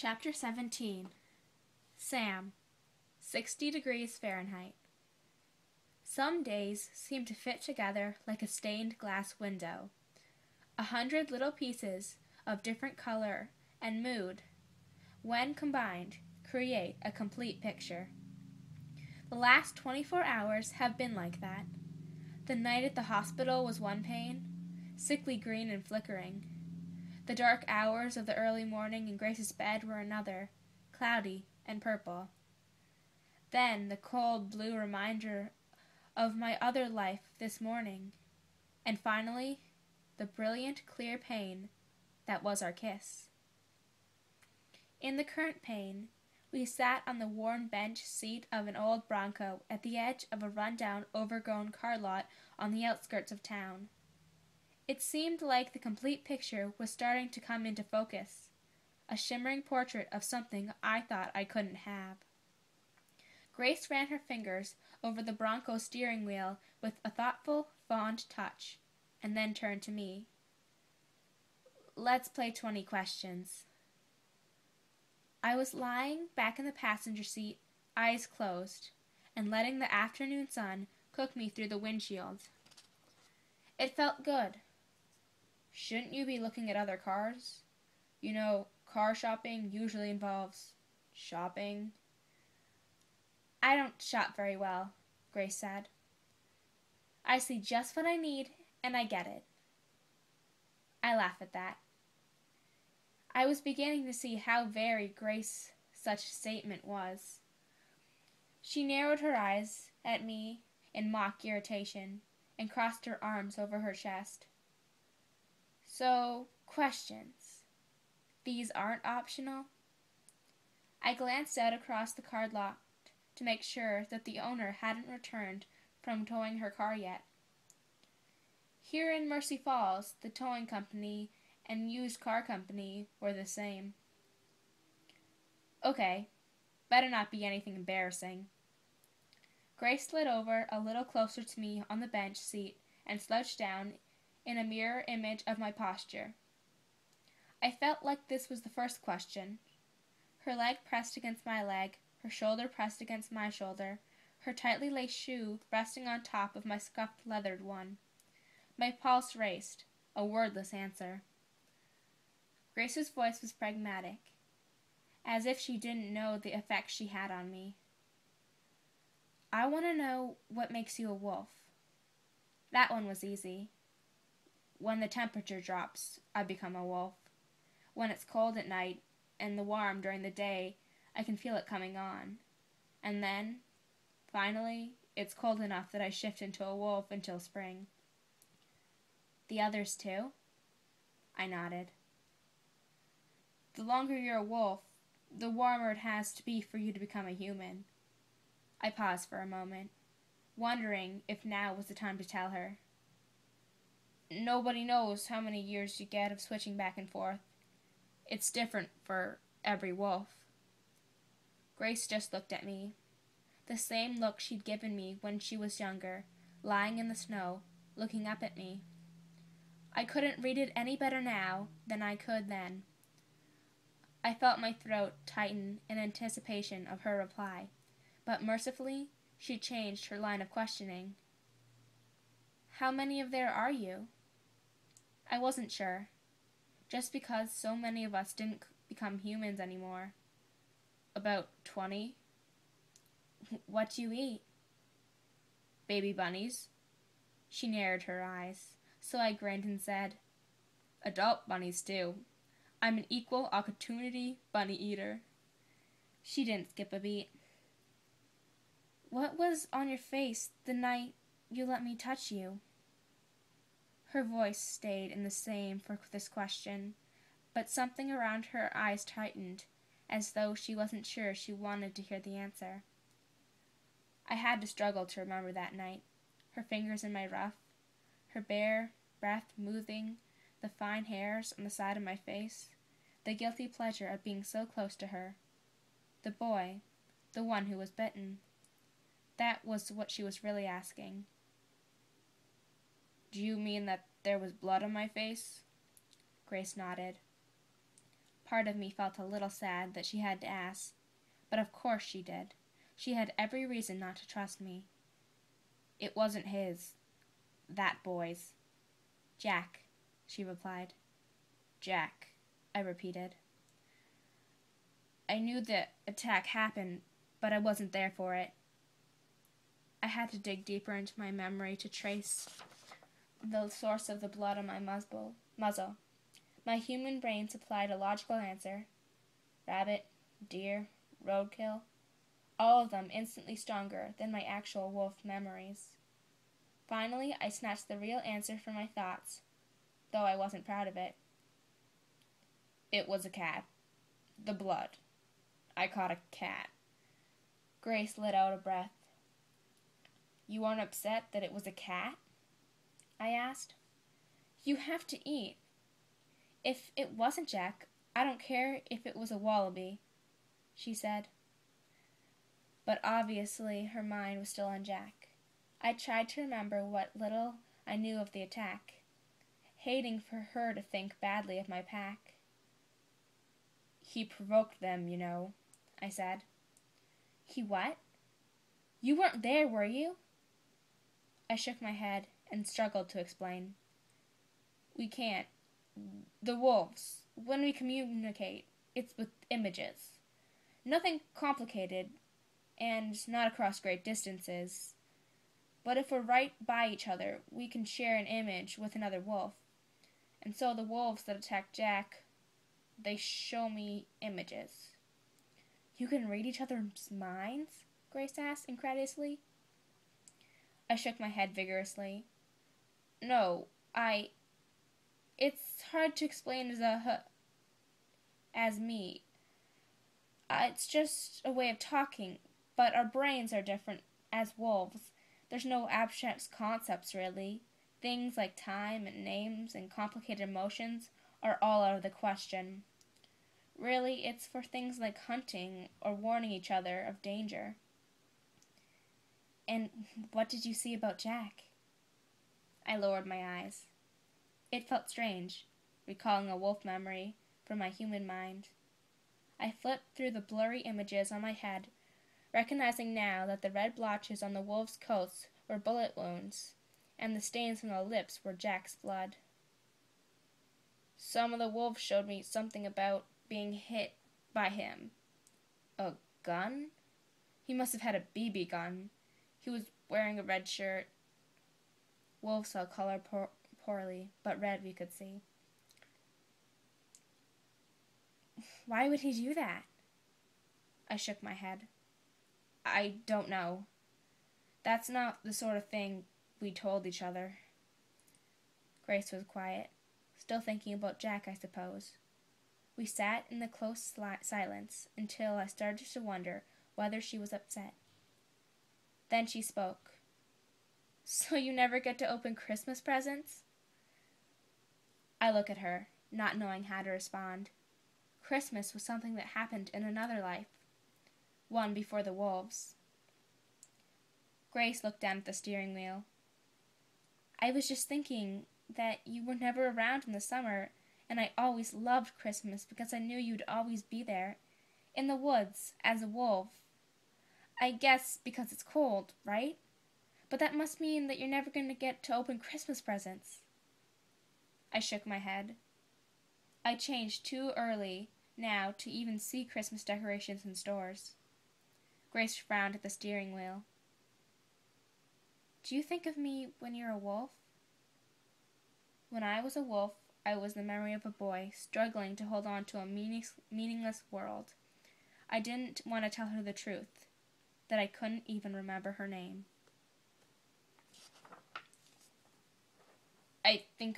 Chapter 17. Sam, 60 degrees Fahrenheit. Some days seem to fit together like a stained glass window. 100 little pieces of different color and mood, when combined, create a complete picture. The last 24 hours have been like that. The night at the hospital was one pane, sickly green and flickering. The dark hours of the early morning in Grace's bed were another, cloudy and purple. Then the cold blue reminder of my other life this morning. And finally, the brilliant clear pane that was our kiss. In the current pane, we sat on the worn bench seat of an old Bronco at the edge of a run-down, overgrown car lot on the outskirts of town. It seemed like the complete picture was starting to come into focus, a shimmering portrait of something I thought I couldn't have. Grace ran her fingers over the Bronco's steering wheel with a thoughtful, fond touch, and then turned to me. "Let's play 20 questions." I was lying back in the passenger seat, eyes closed, and letting the afternoon sun cook me through the windshield. It felt good. Shouldn't you be looking at other cars? You know, car shopping usually involves shopping. I don't shop very well, Grace said. I see just what I need, and I get it. I laughed at that. I was beginning to see how very Grace such a statement was. She narrowed her eyes at me in mock irritation and crossed her arms over her chest. So, questions. These aren't optional? I glanced out across the car lot to make sure that the owner hadn't returned from towing her car yet. Here in Mercy Falls, the towing company and used car company were the same. Okay, better not be anything embarrassing. Grace slid over a little closer to me on the bench seat and slouched down in a mirror image of my posture. I felt like this was the first question. Her leg pressed against my leg, her shoulder pressed against my shoulder, her tightly laced shoe resting on top of my scuffed leathered one. My pulse raced, a wordless answer. Grace's voice was pragmatic, as if she didn't know the effect she had on me. I want to know what makes you a wolf. That one was easy. When the temperature drops, I become a wolf. When it's cold at night and warm during the day, I can feel it coming on. And then, finally, it's cold enough that I shift into a wolf until spring. The others too? I nodded. The longer you're a wolf, the warmer it has to be for you to become a human. I paused for a moment, wondering if now was the time to tell her. Nobody knows how many years you get of switching back and forth. It's different for every wolf. Grace just looked at me, the same look she'd given me when she was younger, lying in the snow, looking up at me. I couldn't read it any better now than I could then. I felt my throat tighten in anticipation of her reply, but mercifully she changed her line of questioning. How many of there are you? I wasn't sure, just because so many of us didn't become humans anymore. About 20. What do you eat? Baby bunnies. She narrowed her eyes, so I grinned and said, Adult bunnies too. I'm an equal opportunity bunny eater. She didn't skip a beat. What was on your face the night you let me touch you? Her voice stayed in the same for this question, but something around her eyes tightened, as though she wasn't sure she wanted to hear the answer. I had to struggle to remember that night, her fingers in my ruff, her bare breath moving the fine hairs on the side of my face, the guilty pleasure of being so close to her. The boy, the one who was bitten. That was what she was really asking. Do you mean that there was blood on my face? Grace nodded. Part of me felt a little sad that she had to ask, but of course she did. She had every reason not to trust me. It wasn't his. That boy's. Jack, she replied. Jack, I repeated. I knew the attack happened, but I wasn't there for it. I had to dig deeper into my memory to trace the source of the blood on my muzzle. My human brain supplied a logical answer. Rabbit, deer, roadkill, all of them instantly stronger than my actual wolf memories. Finally, I snatched the real answer from my thoughts, though I wasn't proud of it. It was a cat. The blood. I caught a cat. Grace let out a breath. You aren't upset that it was a cat? I asked. You have to eat. If it wasn't Jack, I don't care if it was a wallaby, she said. But obviously her mind was still on Jack. I tried to remember what little I knew of the attack, hating for her to think badly of my pack. He provoked them, you know, I said. He what? You weren't there, were you? I shook my head and struggled to explain. We can't. The wolves, when we communicate, it's with images. Nothing complicated, and not across great distances. But if we're right by each other, we can share an image with another wolf. And so the wolves that attack Jack, they show me images. You can read each other's minds? Grace asked incredulously. I shook my head vigorously. No, It's hard to explain as me. It's just a way of talking, but our brains are different as wolves. There's no abstract concepts, really. Things like time and names and complicated emotions are all out of the question. Really, it's for things like hunting or warning each other of danger. And what did you see about Jack? I lowered my eyes. It felt strange, recalling a wolf memory from my human mind. I flipped through the blurry images on my head, recognizing now that the red blotches on the wolf's coats were bullet wounds, and the stains on the lips were Jack's blood. Some of the wolves showed me something about being hit by him. A gun? He must have had a BB gun. He was wearing a red shirt. Wolves saw color poorly, but red we could see. Why would he do that? I shook my head. I don't know. That's not the sort of thing we told each other. Grace was quiet, still thinking about Jack, I suppose. We sat in the close silence until I started to wonder whether she was upset. Then she spoke. So you never get to open Christmas presents? I look at her, not knowing how to respond. Christmas was something that happened in another life, one before the wolves. Grace looked down at the steering wheel. I was just thinking that you were never around in the summer, and I always loved Christmas because I knew you'd always be there, in the woods, as a wolf. I guess because it's cold, right? But that must mean that you're never going to get to open Christmas presents. I shook my head. I changed too early now to even see Christmas decorations in stores. Grace frowned at the steering wheel. Do you think of me when you're a wolf? When I was a wolf, I was the memory of a boy struggling to hold on to a meaningless world. I didn't want to tell her the truth, that I couldn't even remember her name. I think